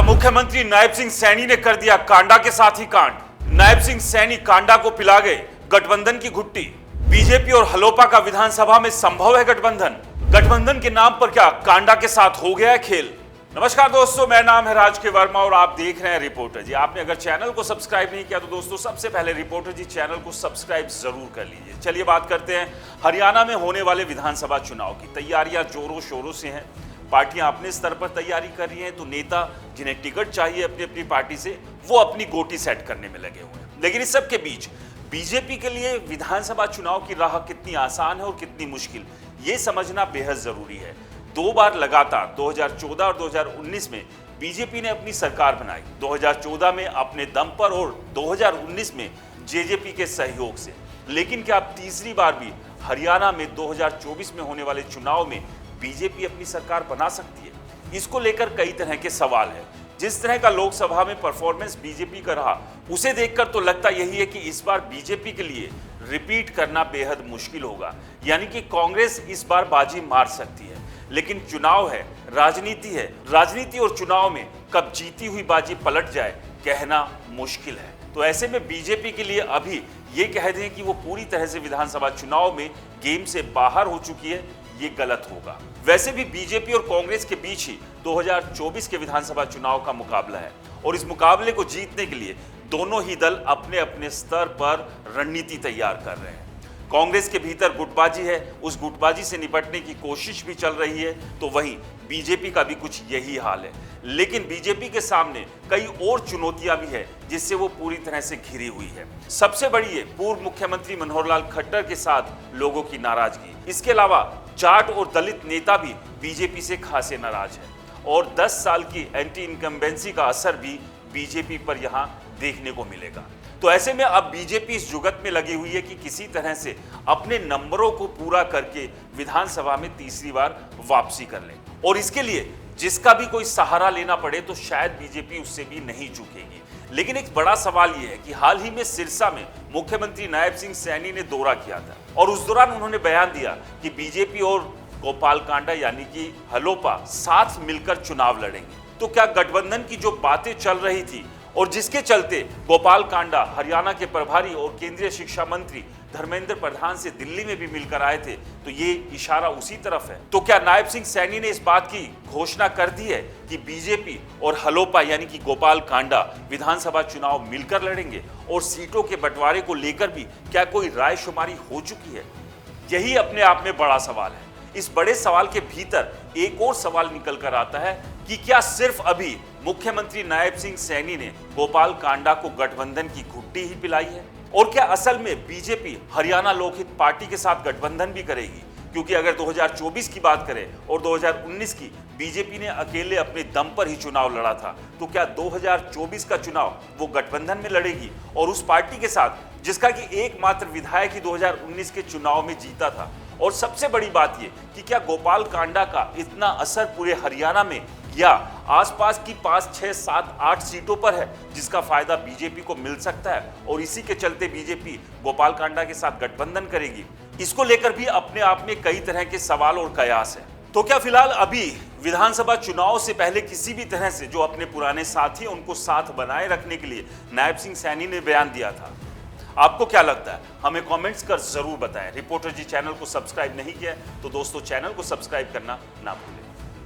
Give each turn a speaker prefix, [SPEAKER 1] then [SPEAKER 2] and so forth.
[SPEAKER 1] मुख्यमंत्री नायब सिंह सैनी ने कर दिया कांडा के साथ ही कांड। नायब सिंह सैनी कांडा को पिला गए गठबंधन की घुट्टी। बीजेपी और हलोपा का विधानसभा में संभव है गठबंधन। गठबंधन के नाम पर क्या कांडा के साथ हो गया है खेल। नमस्कार दोस्तों, मेरा नाम है राज के वर्मा और आप देख रहे हैं रिपोर्टर जी। आपने अगर चैनल को सब्सक्राइब नहीं किया तो दोस्तों सबसे पहले रिपोर्टर जी चैनल को सब्सक्राइब जरूर कर लीजिए। चलिए बात करते हैं हरियाणा में होने वाले विधानसभा चुनाव की। तैयारियां जोरों शोरों से हैं। पार्टियां अपने स्तर पर तैयारी कर रही हैं, तो नेता जिन्हें टिकट चाहिए अपनी अपनी पार्टी से वो अपनी गोटी सेट करने में लगे हुए हैं। लेकिन इस सब के बीच बीजेपी के लिए विधानसभा चुनाव की राह कितनी आसान है और कितनी मुश्किल, ये समझना बेहद जरूरी है। दो बार लगातार 2014 और 2019 में बीजेपी ने अपनी सरकार बनाई। 2014 में अपने दम पर और 2019 में जेजेपी के सहयोग से। लेकिन क्या अब तीसरी बार भी हरियाणा में 2024 में होने वाले चुनाव में बीजेपी अपनी सरकार बना सकती है? इसको लेकर कई तरह के सवाल हैं। जिस तरह का लोकसभा में परफॉर्मेंस बीजेपी का रहा, उसे देखकर तो लगता यही है कि इस बार बीजेपी के लिए रिपीट करना बेहद मुश्किल होगा। यानी कि कांग्रेस इस बार बाजी मार सकती है, लेकिन चुनाव है, राजनीति है। राजनीति और चुनाव में कब जीती हुई बाजी पलट जाए, कहना मुश्किल है। तो ऐसे में बीजेपी के लिए अभी ये कह दें कि वो पूरी तरह से विधानसभा चुनाव में गेम से बाहर हो चुकी है, ये गलत होगा। वैसे भी बीजेपी और कांग्रेस के बीच ही 2024 के विधानसभा चुनाव का मुकाबला है और इस मुकाबले को जीतने के लिए दोनों ही दल अपने अपने स्तर पर रणनीति तैयार कर रहे हैं। कांग्रेस के भीतर गुटबाजी है, उस गुटबाजी से निपटने की कोशिश भी चल रही है, तो वहीं बीजेपी का भी कुछ यही हाल है। लेकिन बीजेपी के सामने कई और चुनौतियां भी है जिससे वो पूरी तरह से घिरी हुई है। सबसे बड़ी है पूर्व मुख्यमंत्री मनोहर लाल खट्टर के साथ लोगों की नाराजगी। इसके अलावा जाट और दलित नेता भी बीजेपी से खासे नाराज है और 10 साल की एंटी इनकम्बेंसी का असर भी बीजेपी पर यहां देखने को मिलेगा। तो ऐसे में अब बीजेपी इस जुगत में लगी हुई है कि किसी तरह से अपने नंबरों को पूरा करके विधानसभा में तीसरी बार वापसी कर ले, और इसके लिए जिसका भी कोई सहारा लेना पड़े तो शायद बीजेपी उससे भी नहीं चूकेगी। लेकिन एक बड़ा सवाल यह है कि हाल ही में सिरसा में मुख्यमंत्री नायब सिंह सैनी ने दौरा किया था और उस दौरान उन्होंने बयान दिया कि बीजेपी और गोपाल कांडा यानी कि हलोपा साथ मिलकर चुनाव लड़ेंगे। तो क्या गठबंधन की जो बातें चल रही थी और जिसके चलते गोपाल कांडा हरियाणा के प्रभारी और केंद्रीय शिक्षा मंत्री धर्मेंद्र प्रधान से दिल्ली में भी मिलकर आए थे, तो ये इशारा उसी तरफ है। तो क्या नायब सिंह सैनी ने इस बात की घोषणा कर दी है कि बीजेपी और हलोपा यानी कि गोपाल कांडा विधानसभा चुनाव मिलकर लड़ेंगे और सीटों के बंटवारे को लेकर भी क्या कोई रायशुमारी हो चुकी है? यही अपने आप में बड़ा सवाल है। इस बड़े सवाल के भीतर एक और सवाल निकल कर आता है कि क्या सिर्फ अभी मुख्यमंत्री नायब सिंह सैनी ने गोपाल कांडा को गठबंधन की घुट्टी ही पिलाई है, और क्या असल में बीजेपी हरियाणा लोकहित पार्टी के साथ गठबंधन भी करेगी? क्योंकि अगर 2024 की बात करें और 2019 की, बीजेपी ने अकेले अपने दम पर ही चुनाव लड़ा था, तो क्या 2024 का चुनाव वो गठबंधन में लड़ेगी और उस पार्टी के साथ जिसका कि एकमात्र विधायक ही 2019 के चुनाव में जीता था? और सबसे बड़ी बात यह कि क्या गोपाल कांडा का इतना असर पूरे हरियाणा में या आसपास की 5, 6, 7, 8 सीटों पर है जिसका फायदा बीजेपी को मिल सकता है और इसी के चलते बीजेपी गोपाल कांडा के साथ गठबंधन करेगी? इसको लेकर भी अपने आप में कई तरह के सवाल और कयास है। तो क्या फिलहाल अभी विधानसभा चुनाव से पहले किसी भी तरह से जो अपने पुराने साथी उनको साथ बनाए रखने के लिए नायब सिंह सैनी ने बयान दिया था? आपको क्या लगता है? हमें कमेंट्स कर जरूर बताएं। रिपोर्टर जी चैनल को सब्सक्राइब नहीं किया तो दोस्तों चैनल को सब्सक्राइब करना ना भूलें।